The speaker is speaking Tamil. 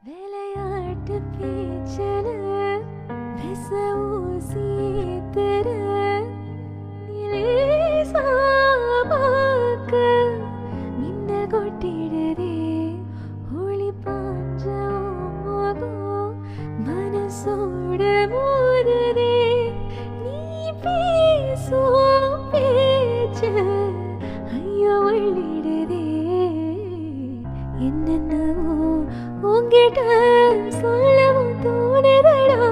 விளையாட்டு பேச்சல விச ஊசி தர நிலேசா பார்க்க மின்ன கொட்டிடுதே ஒளி பாஞ்ச முகம் மனசோட மோதுதே நீ பேசும் பேச்சு ஐயோ உள்ளிடுதே என்னென்னவோ உங்கிட்ட சொல்லவும் தோணுதடா